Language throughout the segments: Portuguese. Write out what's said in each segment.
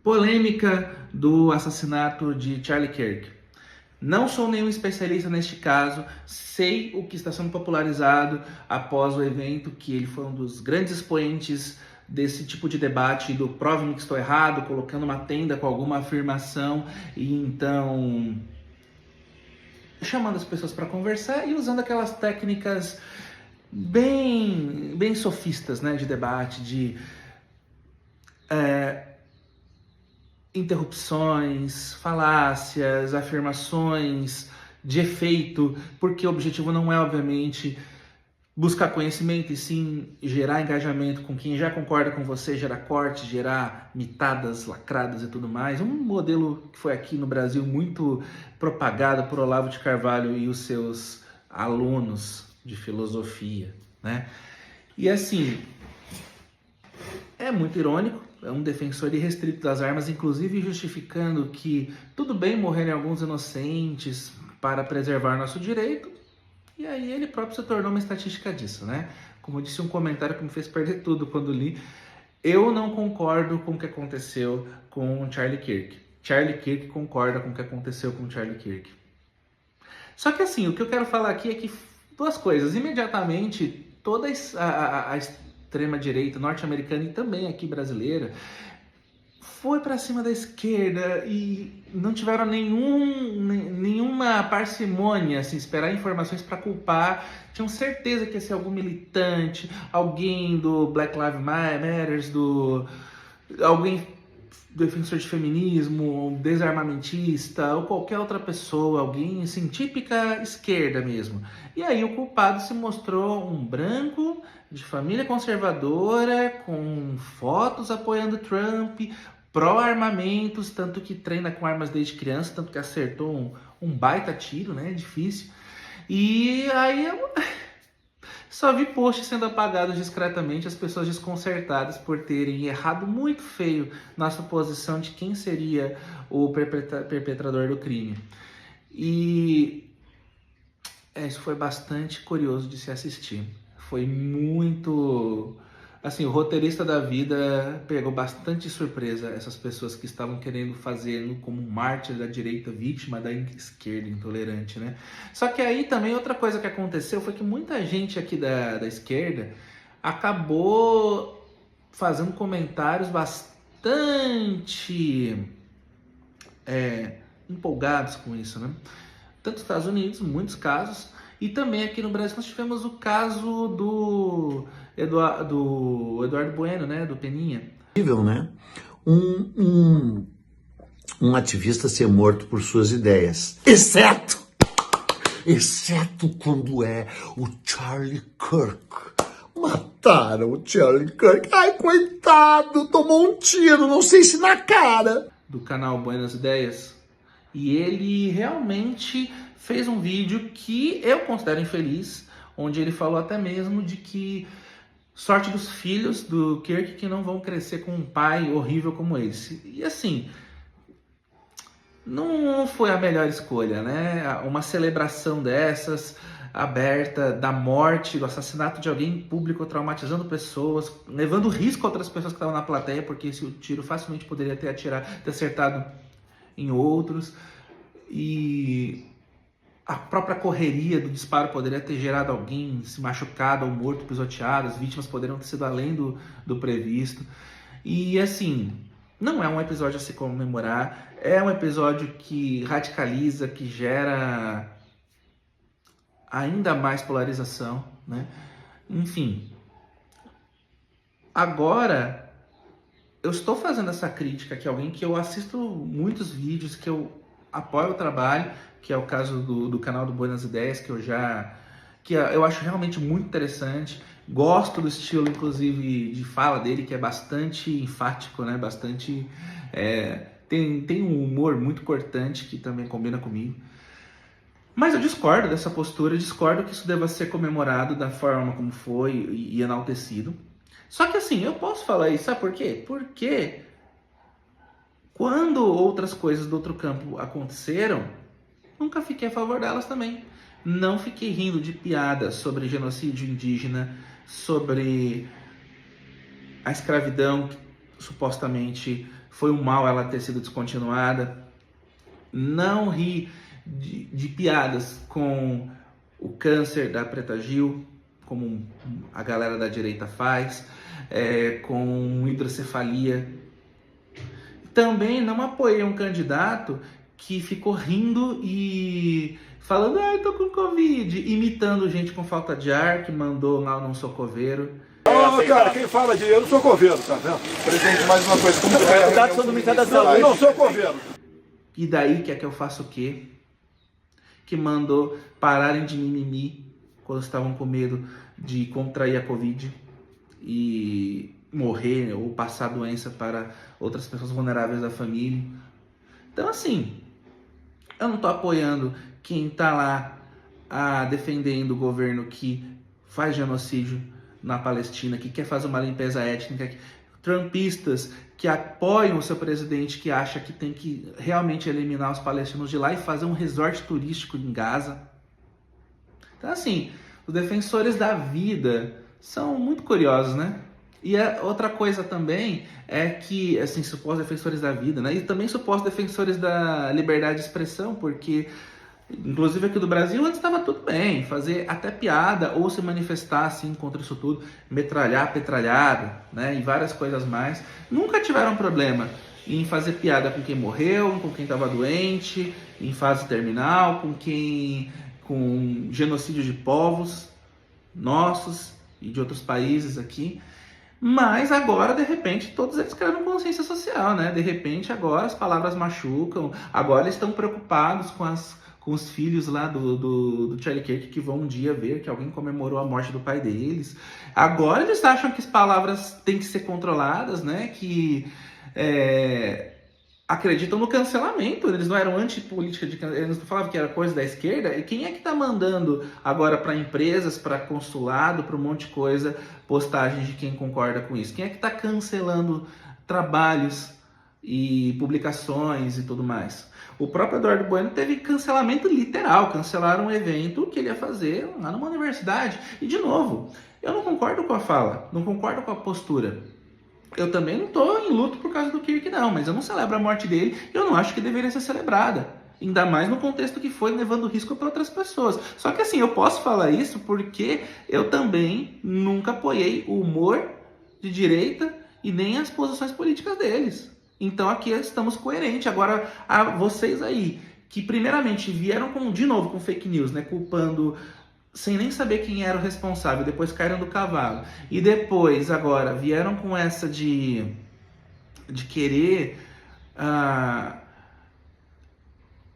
Polêmica do assassinato de Charlie Kirk. Não sou nenhum especialista neste caso, sei o que está sendo popularizado após o evento, que ele foi um dos grandes expoentes desse tipo de debate do prove-me que estou errado, colocando uma tenda com alguma afirmação e então chamando as pessoas para conversar e usando aquelas técnicas bem sofistas, né, de debate, de interrupções, falácias, afirmações de efeito, porque o objetivo não é, obviamente, buscar conhecimento e sim gerar engajamento com quem já concorda com você, gerar cortes, gerar mitadas lacradas e tudo mais. Um modelo que foi aqui no Brasil muito propagado por Olavo de Carvalho e os seus alunos de filosofia, né? E assim, é muito irônico, é um defensor irrestrito das armas, inclusive justificando que tudo bem morrerem alguns inocentes para preservar nosso direito, e aí ele próprio se tornou uma estatística disso, né? Como eu disse, um comentário que me fez perder tudo quando li. Eu não concordo com o que aconteceu com Charlie Kirk. Charlie Kirk concorda com o que aconteceu com Charlie Kirk. Só que assim, o que eu quero falar aqui é que duas coisas. Imediatamente, toda a extrema-direita norte-americana e também aqui brasileira foi para cima da esquerda e não tiveram nenhuma parcimônia, assim, esperar informações para culpar. Tinham certeza que ia ser algum militante, alguém do Black Lives Matter, alguém defensor de feminismo, desarmamentista ou qualquer outra pessoa, alguém assim, típica esquerda mesmo. E aí o culpado se mostrou um branco de família conservadora, com fotos apoiando Trump, pró-armamentos, tanto que treina com armas desde criança, tanto que acertou um baita tiro, né? Difícil. E aí só vi posts sendo apagados discretamente, as pessoas desconcertadas por terem errado muito feio na suposição de quem seria o perpetrador do crime. E isso foi bastante curioso de se assistir. Foi muito... Assim, o roteirista da vida pegou bastante surpresa essas pessoas que estavam querendo fazer como um mártir da direita, vítima da esquerda intolerante, né? Só que aí também outra coisa que aconteceu foi que muita gente aqui da esquerda acabou fazendo comentários bastante empolgados com isso, né? Tanto nos Estados Unidos, muitos casos, e também aqui no Brasil nós tivemos o caso do Eduardo Bueno, né, do Peninha. Né? Um ativista ser morto por suas ideias, exceto quando é o Charlie Kirk. Mataram o Charlie Kirk. Ai, coitado, tomou um tiro, não sei se na cara. Do canal Buenas Ideias. E ele realmente fez um vídeo que eu considero infeliz, onde ele falou até mesmo de que sorte dos filhos do Kirk que não vão crescer com um pai horrível como esse. E assim, não foi a melhor escolha, né? Uma celebração dessas, aberta, da morte, do assassinato de alguém em público, traumatizando pessoas, levando risco a outras pessoas que estavam na plateia, porque esse tiro facilmente poderia ter acertado em outros. E a própria correria do disparo poderia ter gerado alguém se machucado ou morto, pisoteado, as vítimas poderiam ter sido além do previsto. E assim, não é um episódio a se comemorar, é um episódio que radicaliza, que gera ainda mais polarização, né? Enfim, agora eu estou fazendo essa crítica aqui a alguém que eu assisto muitos vídeos, que eu apoio o trabalho, que é o caso do canal do Buenas Ideias, que eu acho realmente muito interessante. Gosto do estilo, inclusive, de fala dele, que é bastante enfático, né? Bastante... tem um humor muito cortante, que também combina comigo. Mas eu discordo dessa postura, discordo que isso deva ser comemorado da forma como foi e enaltecido. Só que assim, eu posso falar isso, sabe por quê? Porque quando outras coisas do outro campo aconteceram, nunca fiquei a favor delas também. Não fiquei rindo de piadas sobre genocídio indígena, sobre a escravidão que supostamente foi um mal ela ter sido descontinuada. Não ri de piadas com o câncer da Preta Gil, como a galera da direita faz, com hidrocefalia. Também não apoiei um candidato que ficou rindo e falando, eu tô com Covid, imitando gente com falta de ar, que mandou lá num socoveiro. Cara, quem fala de eu não sou coveiro, tá vendo? Presidente, mais uma coisa, como foi a reunião do Ministério da Saúde? Eu não sou coveiro. E daí quer que eu faça o quê? Que mandou pararem de mimimi quando estavam com medo de contrair a Covid e morrer ou passar a doença para outras pessoas vulneráveis da família. Então, assim, eu não tô apoiando quem tá lá defendendo o governo que faz genocídio na Palestina, que quer fazer uma limpeza étnica, trumpistas que apoiam o seu presidente, que acha que tem que realmente eliminar os palestinos de lá e fazer um resort turístico em Gaza. Então, assim, os defensores da vida são muito curiosos, né? E outra coisa também é que, assim, supostos defensores da vida, né? E também supostos defensores da liberdade de expressão, porque, inclusive aqui do Brasil, antes estava tudo bem, fazer até piada ou se manifestar, assim, contra isso tudo, metralhar petralhada, né? E várias coisas mais. Nunca tiveram problema em fazer piada com quem morreu, com quem estava doente, em fase terminal, com genocídio de povos nossos e de outros países aqui. Mas agora, de repente, todos eles criaram consciência social, né? De repente, agora as palavras machucam, agora eles estão preocupados com os filhos lá do Charlie Kirk, que vão um dia ver que alguém comemorou a morte do pai deles. Agora eles acham que as palavras têm que ser controladas, né? Que acreditam no cancelamento. Eles não eram antipolítica, eles não falavam que era coisa da esquerda. E quem é que está mandando agora para empresas, para consulado, para um monte de coisa, postagens de quem concorda com isso? Quem é que está cancelando trabalhos e publicações e tudo mais? O próprio Eduardo Bueno teve cancelamento literal, cancelaram um evento que ele ia fazer lá numa universidade. E, de novo, eu não concordo com a fala, não concordo com a postura. Eu também não estou em luto por causa do Kirk, não, mas eu não celebro a morte dele e eu não acho que deveria ser celebrada. Ainda mais no contexto que foi, levando risco para outras pessoas. Só que assim, eu posso falar isso porque eu também nunca apoiei o humor de direita e nem as posições políticas deles. Então aqui estamos coerentes. Agora, vocês aí, que primeiramente vieram de novo com fake news, né, culpando sem nem saber quem era o responsável, depois caíram do cavalo. E depois, agora, vieram com essa de querer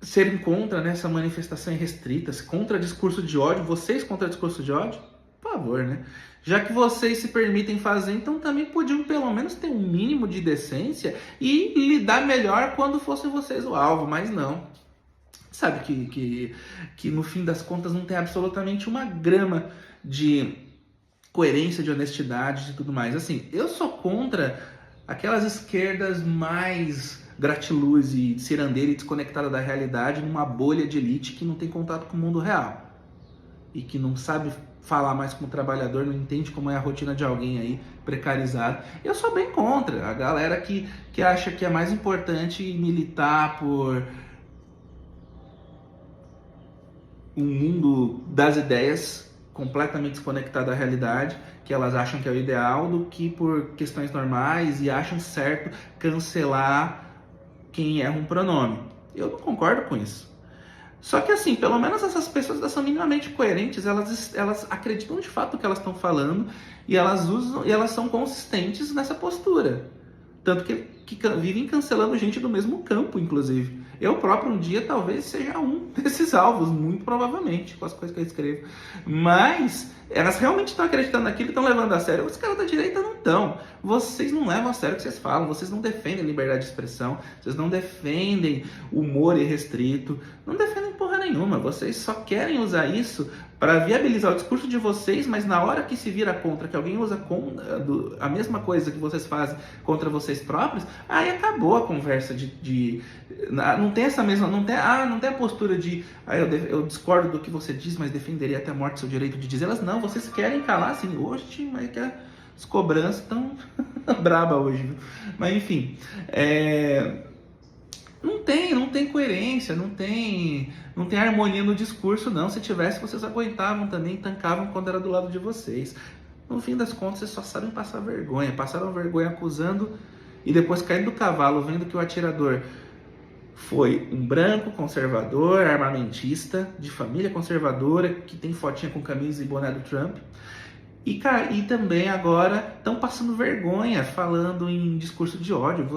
serem contra nessa manifestação irrestrita, contra discurso de ódio. Vocês contra discurso de ódio? Por favor, né? Já que vocês se permitem fazer, então também podiam pelo menos ter um mínimo de decência e lidar melhor quando fossem vocês o alvo, mas não. Sabe que no fim das contas não tem absolutamente uma grama de coerência, de honestidade e tudo mais. Assim, eu sou contra aquelas esquerdas mais gratiluz e cirandeira e desconectada da realidade, numa bolha de elite que não tem contato com o mundo real e que não sabe falar mais como trabalhador, não entende como é a rotina de alguém aí precarizado. Eu sou bem contra a galera que acha que é mais importante militar por um mundo das ideias completamente desconectado da realidade, que elas acham que é o ideal, do que por questões normais e acham certo cancelar quem erra um pronome. Eu não concordo com isso. Só que assim, pelo menos essas pessoas são minimamente coerentes, elas acreditam de fato no que elas estão falando e elas usam e elas são consistentes nessa postura. Tanto que vivem cancelando gente do mesmo campo, inclusive. Eu próprio um dia talvez seja um desses alvos, muito provavelmente, com as coisas que eu escrevo. Mas elas realmente estão acreditando naquilo e estão levando a sério. Os caras da direita não estão. Vocês não levam a sério o que vocês falam, vocês não defendem liberdade de expressão, vocês não defendem humor irrestrito, não defendem porra nenhuma. Vocês só querem usar isso para viabilizar o discurso de vocês, mas na hora que se vira contra, que alguém usa a mesma coisa que vocês fazem contra vocês próprios, aí acabou a conversa não tem essa mesma, não tem a postura de eu discordo do que você diz, mas defenderia até a morte seu direito de dizer. Elas não, vocês querem calar assim, hoje, mas As cobranças estão braba hoje, viu? Mas enfim, não tem coerência, não tem harmonia no discurso, não. Se tivesse, vocês aguentavam também, tancavam quando era do lado de vocês. No fim das contas, vocês só sabem passar vergonha. Passaram vergonha acusando e depois caindo do cavalo, vendo que o atirador foi um branco conservador, armamentista, de família conservadora, que tem fotinha com camisa e boné do Trump. E também agora estão passando vergonha, falando em discurso de ódio.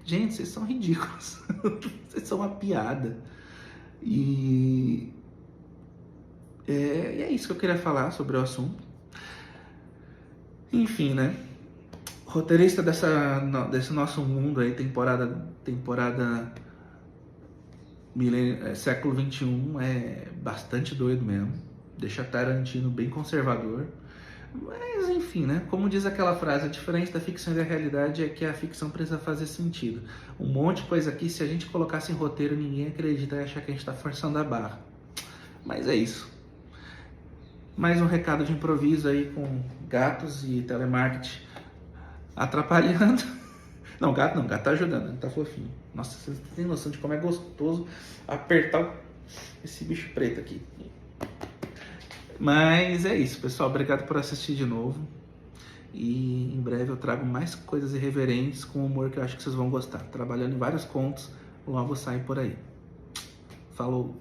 Gente, vocês são ridículos. Vocês são uma piada. E é isso que eu queria falar sobre o assunto. Enfim, né? Roteirista desse nosso mundo aí, temporada século XXI, é bastante doido mesmo. Deixa Tarantino bem conservador. Mas enfim, né? Como diz aquela frase, a diferença da ficção e da realidade é que a ficção precisa fazer sentido. Um monte de coisa aqui, se a gente colocasse em roteiro, ninguém acredita e achar que a gente está forçando a barra. Mas é isso. Mais um recado de improviso aí com gatos e telemarketing atrapalhando. Não, gato tá ajudando, tá fofinho. Nossa, vocês têm noção de como é gostoso apertar esse bicho preto aqui. Mas é isso, pessoal. Obrigado por assistir de novo. E em breve eu trago mais coisas irreverentes com humor que eu acho que vocês vão gostar. Trabalhando em vários contos, logo saem por aí. Falou!